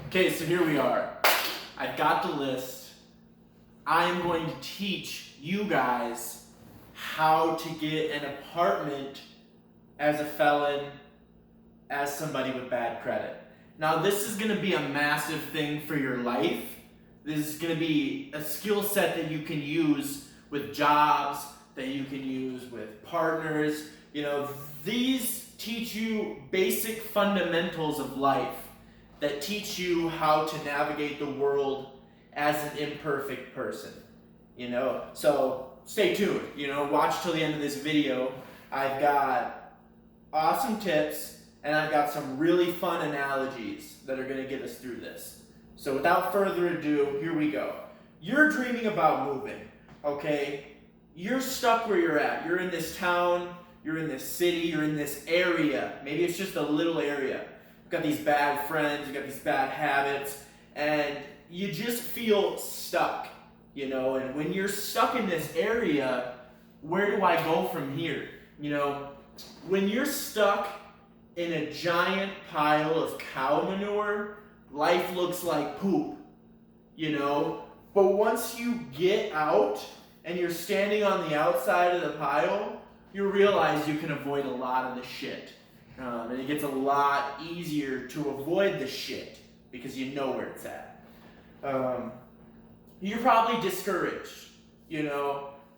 Okay, so here we are. I've got the list. I am going to teach you guys how to get an apartment as a felon, as somebody with bad credit. Now, this is going to be a massive thing for your life. This is going to be a skill set that you can use with jobs, that you can use with partners. These teach you basic fundamentals of life that teach you how to navigate the world as an imperfect person. So stay tuned. Watch till the end of this video. I've got awesome tips and I've got some really fun analogies that are going to get us through this. So without further ado, here we go. You're dreaming about moving, okay? You're stuck where you're at. You're in this town, you're in this city, you're in this area. Maybe it's just a little area. You've got these bad friends, you've got these bad habits, and you just feel stuck, And when you're stuck in this area, where do I go from here? When you're stuck in a giant pile of cow manure, life looks like poop, But once you get out and you're standing on the outside of the pile, you realize you can avoid a lot of the shit. And it gets a lot easier to avoid the shit because you know where it's at. You're probably discouraged,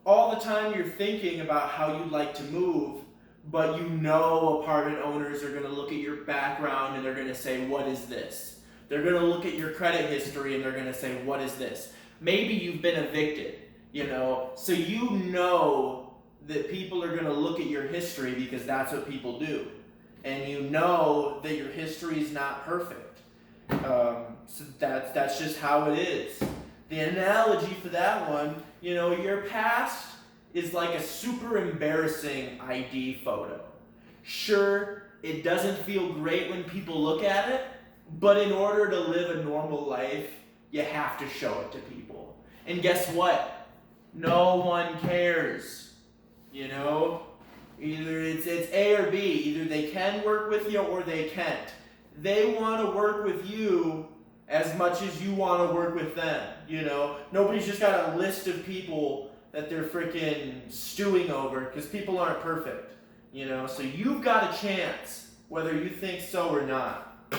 All the time you're thinking about how you'd like to move, but apartment owners are going to look at your background and they're going to say, what is this? They're going to look at your credit history and they're going to say, what is this? Maybe you've been evicted, so that people are going to look at your history because that's what people do. And that your history is not perfect. So that's just how it is. The analogy for that one, your past is like a super embarrassing ID photo. Sure, it doesn't feel great when people look at it, but in order to live a normal life, you have to show it to people. And guess what? No one cares. Either it's A or B. Either they can work with you or they can't. They want to work with you as much as you want to work with them. Nobody's just got a list of people that they're freaking stewing over because people aren't perfect. So you've got a chance whether you think so or not.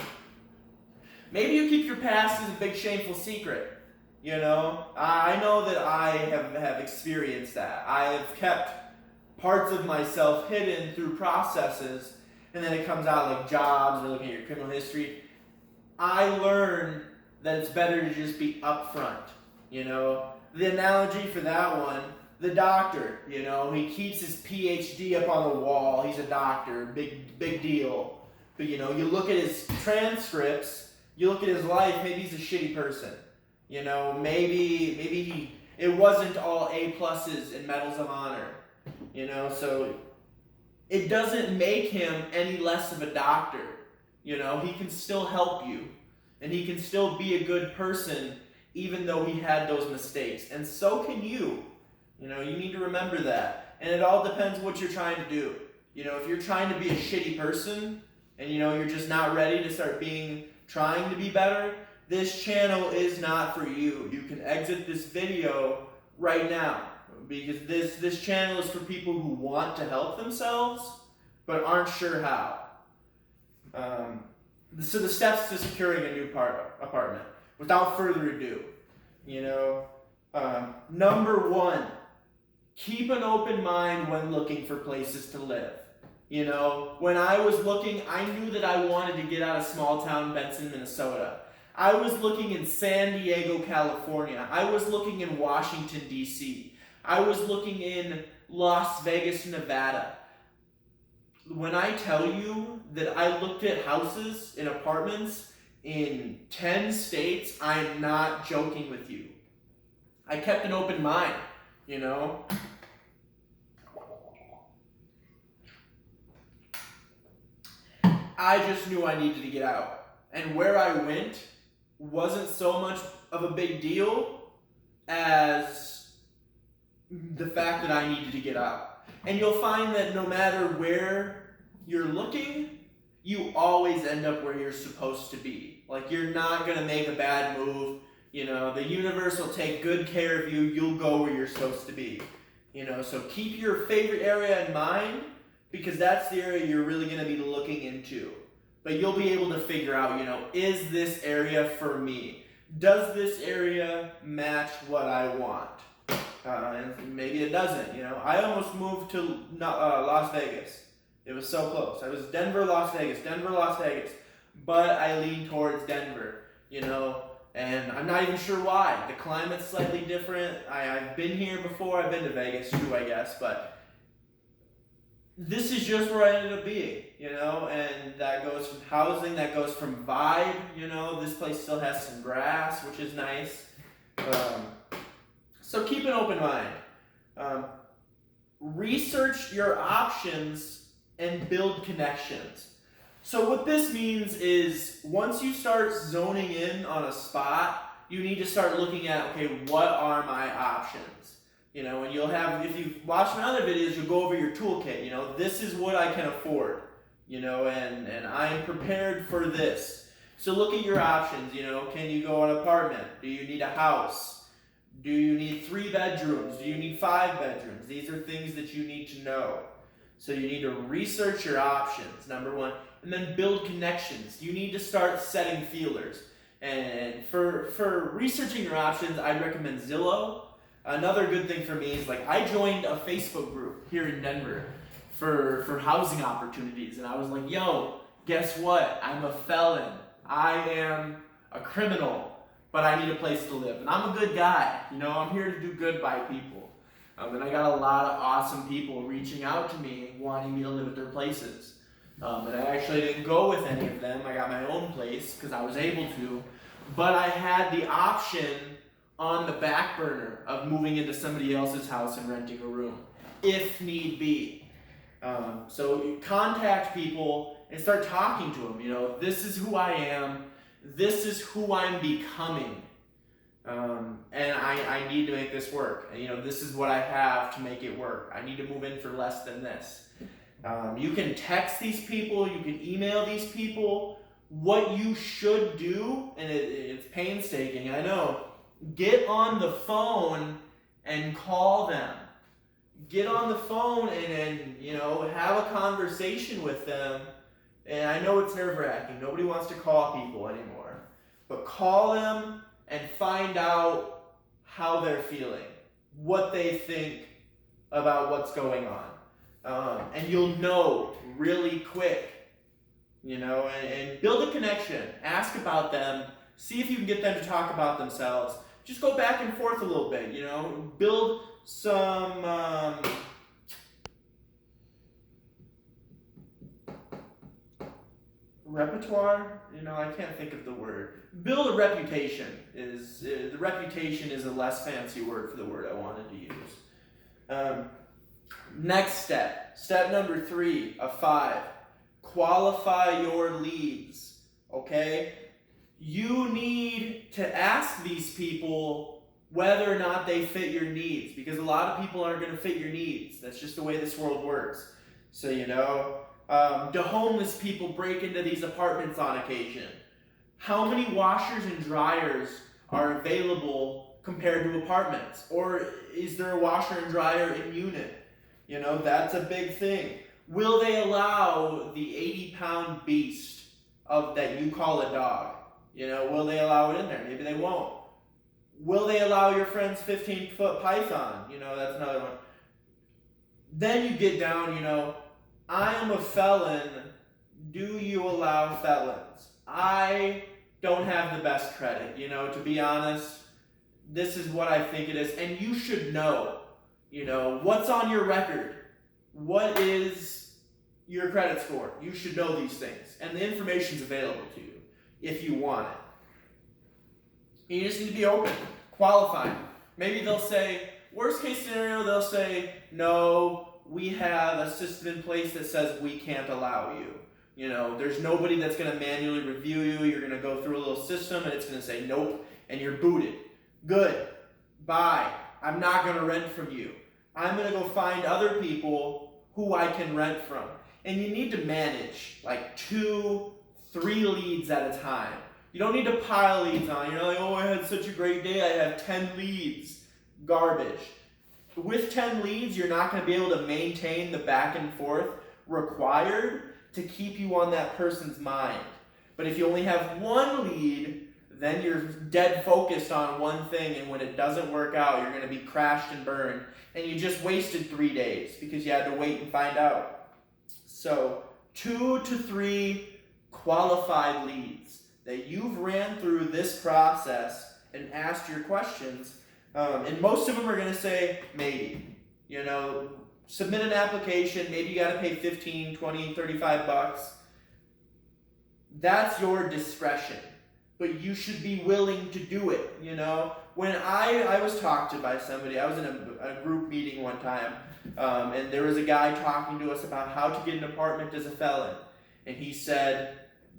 Maybe you keep your past as a big shameful secret. I know that I have experienced that. I have kept parts of myself hidden through processes, and then it comes out like jobs or looking at your criminal history. I learned that it's better to just be upfront. The analogy for that one, the doctor, he keeps his PhD up on the wall. He's a doctor, big deal. But you look at his transcripts, you look at his life, maybe he's a shitty person. Maybe it wasn't all A pluses and medals of honor. So it doesn't make him any less of a doctor. He can still help you. And he can still be a good person even though he had those mistakes. And so can you. You need to remember that. And it all depends what you're trying to do. If you're trying to be a shitty person and you're just not ready to start trying to be better, this channel is not for you. You can exit this video right now because this channel is for people who want to help themselves but aren't sure how. So the steps to securing a new apartment. Without further ado, number one, keep an open mind when looking for places to live. When I was looking, I knew that I wanted to get out of small town Benson, Minnesota. I was looking in San Diego, California. I was looking in Washington, D.C. I was looking in Las Vegas, Nevada. When I tell you that I looked at houses and apartments in 10 states, I'm not joking with you. I kept an open mind, I just knew I needed to get out. And where I went wasn't so much of a big deal as the fact that I needed to get out. And you'll find that no matter where you're looking, you always end up where you're supposed to be. Like, you're not going to make a bad move. You know, the universe will take good care of you. You'll go where you're supposed to be. You know, so keep your favorite area in mind, because that's the area you're really going to be looking into. But you'll be able to figure out, you know, is this area for me? Does this area match what I want? And maybe it doesn't, you know. I almost moved to Las Vegas. It was so close. I was Denver, Las Vegas, but I lean towards Denver, you know, and I'm not even sure why. The climate's slightly different. I've been here before. I've been to Vegas too, I guess, but this is just where I ended up being, you know, and that goes from housing, that goes from vibe, you know. This place still has some grass, which is nice. So keep an open mind. Research your options and build connections. So what this means is, once you start zoning in on a spot, you need to start looking at, okay, what are my options? You know, and you'll have, if you've watched my other videos, you'll go over your toolkit. You know, this is what I can afford, you know, and I'm prepared for this. So look at your options. You know, can you go an apartment? Do you need a house? Do you need 3 bedrooms? Do you need 5 bedrooms? These are things that you need to know. So you need to research your options, number one, and then build connections. You need to start setting feelers. And for researching your options, I'd recommend Zillow. Another good thing for me is, like, I joined a Facebook group here in Denver for housing opportunities. And I was like, yo, guess what? I'm a felon. I am a criminal, but I need a place to live. And I'm a good guy. You know, I'm here to do good by people. And I got a lot of awesome people reaching out to me, wanting me to live at their places. And I actually didn't go with any of them. I got my own place because I was able to. But I had the option on the back burner of moving into somebody else's house and renting a room, if need be. So you contact people and start talking to them. You know, this is who I am. This is who I'm becoming. And I need to make this work. And, you know, this is what I have to make it work. I need to move in for less than this. You can text these people. You can email these people. What you should do, and it's painstaking, I know, get on the phone and call them. Get on the phone and you know, have a conversation with them. And I know it's nerve-wracking. Nobody wants to call people anymore. But call them and find out how they're feeling, what they think about what's going on. And you'll know really quick, you know, and build a connection. Ask about them. See if you can get them to talk about themselves. Just go back and forth a little bit, you know. Build some repertoire, you know, I can't think of the word. Build a reputation. The reputation is a less fancy word for the word I wanted to use. Next step number 3 of 5, qualify your leads. Okay, you need to ask these people whether or not they fit your needs, because a lot of people aren't going to fit your needs. That's just the way this world works. So, you know, do homeless people break into these apartments on occasion? How many washers and dryers are available compared to apartments? Or is there a washer and dryer in unit? You know, that's a big thing. Will they allow the 80-pound beast that you call a dog? You know, will they allow it in there? Maybe they won't. Will they allow your friend's 15-foot python? You know, that's another one. Then you get down, you know, I am a felon. Do you allow felons? I don't have the best credit, you know, to be honest. This is what I think it is. And you should know, you know, what's on your record? What is your credit score? You should know these things. And the information's available to you if you want it. You just need to be open, qualified. Maybe they'll say, worst case scenario, they'll say, no, we have a system in place that says we can't allow you. You know, there's nobody that's going to manually review you. You're going to go through a little system and it's going to say nope, and you're booted. Good. Bye. I'm not going to rent from you. I'm going to go find other people who I can rent from. And you need to manage like 2, 3 leads at a time. You don't need to pile leads on. You're like, oh, I had such a great day, I have 10 leads. Garbage. With 10 leads, you're not going to be able to maintain the back and forth required to keep you on that person's mind. But if you only have 1 lead, then you're dead focused on one thing, and when it doesn't work out, you're going to be crashed and burned. And you just wasted 3 days because you had to wait and find out. So 2 to 3 qualified leads that you've ran through this process and asked your questions. And most of them are going to say, maybe. You know, submit an application, maybe you got to pay 15, 20, 35 bucks. That's your discretion. But you should be willing to do it, you know. When I was talked to by somebody, I was in a group meeting one time, and there was a guy talking to us about how to get an apartment as a felon. And he said,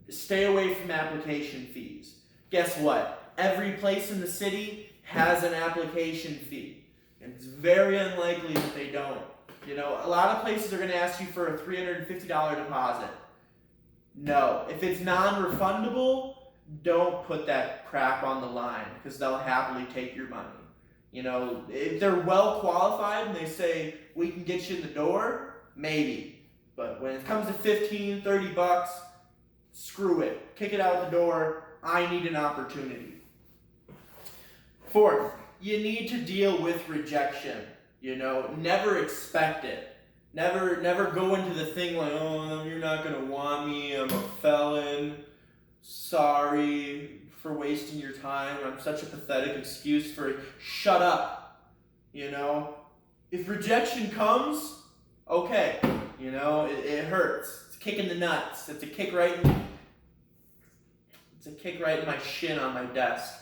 stay away from application fees. Guess what? Every place in the city has an application fee. And it's very unlikely that they don't. You know, a lot of places are going to ask you for a $350 deposit. No. If it's non-refundable, don't put that crap on the line because they'll happily take your money. You know, if they're well qualified and they say, we can get you in the door, maybe. But when it comes to 15, 30 bucks, screw it. Kick it out the door. I need an opportunity. 4th, you need to deal with rejection. You know, never expect it. Never go into the thing like, oh, you're not going to want me. I'm a felon. Sorry for wasting your time. I'm such a pathetic excuse for it. Shut up. You know, if rejection comes, okay. You know, it hurts. It's a kick in the nuts. It's a kick right in my shin on my desk.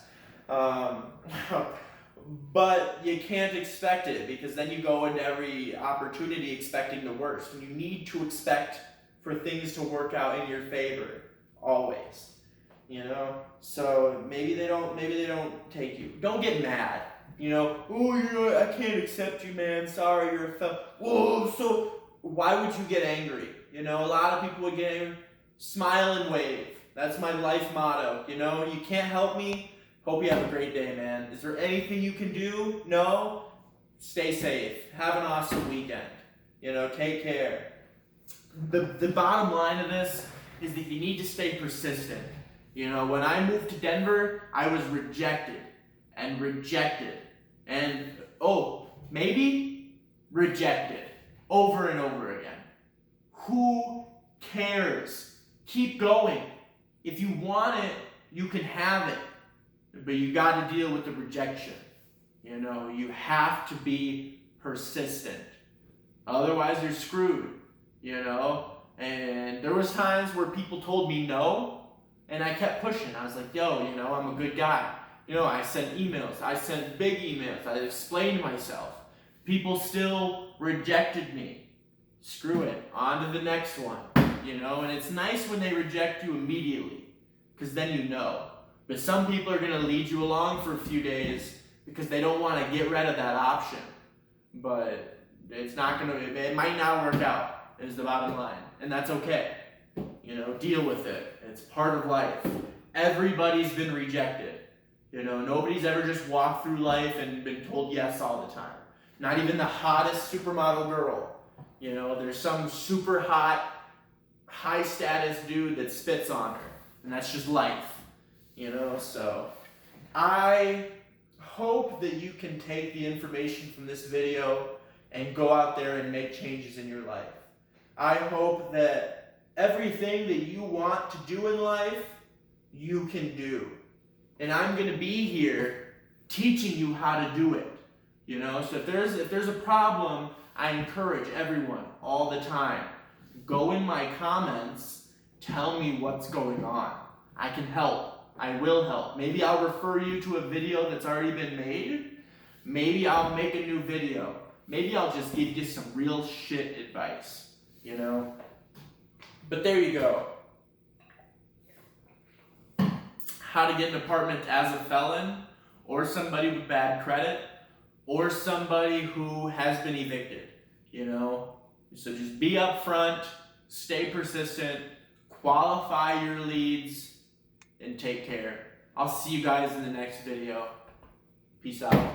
But you can't expect it because then you go into every opportunity expecting the worst. And you need to expect for things to work out in your favor. Always. You know? So maybe they don't take you. Don't get mad. You know, oh, I can't accept you, man. Sorry, you're a felon. Whoa, so why would you get angry? You know, a lot of people would get angry. Smile and wave. That's my life motto. You know, you can't help me. Hope you have a great day, man. Is there anything you can do? No? Stay safe. Have an awesome weekend. You know, take care. The bottom line of this is that you need to stay persistent. You know, when I moved to Denver, I was rejected. And, maybe rejected. Over and over again. Who cares? Keep going. If you want it, you can have it. But you got to deal with the rejection. You know, you have to be persistent. Otherwise, you're screwed. You know, and there was times where people told me no, and I kept pushing. I was like, yo, you know, I'm a good guy. You know, I sent emails. I sent big emails. I explained myself. People still rejected me. Screw it. On to the next one. You know, and it's nice when they reject you immediately, because then you know. But some people are going to lead you along for a few days because they don't want to get rid of that option. But it might not work out, is the bottom line. And that's okay. You know, deal with it. It's part of life. Everybody's been rejected. You know, nobody's ever just walked through life and been told yes all the time. Not even the hottest supermodel girl. You know, there's some super hot, high status dude that spits on her. And that's just life. You know, so I hope that you can take the information from this video and go out there and make changes in your life. I hope that everything that you want to do in life, you can do. And I'm going to be here teaching you how to do it. You know, so if there's a problem, I encourage everyone all the time. Go in my comments, tell me what's going on. I can help. I will help. Maybe I'll refer you to a video that's already been made. Maybe I'll make a new video. Maybe I'll just give you some real shit advice, you know? But there you go. How to get an apartment as a felon, or somebody with bad credit, or somebody who has been evicted, you know? So just be upfront, stay persistent, qualify your leads, and take care. I'll see you guys in the next video. Peace out.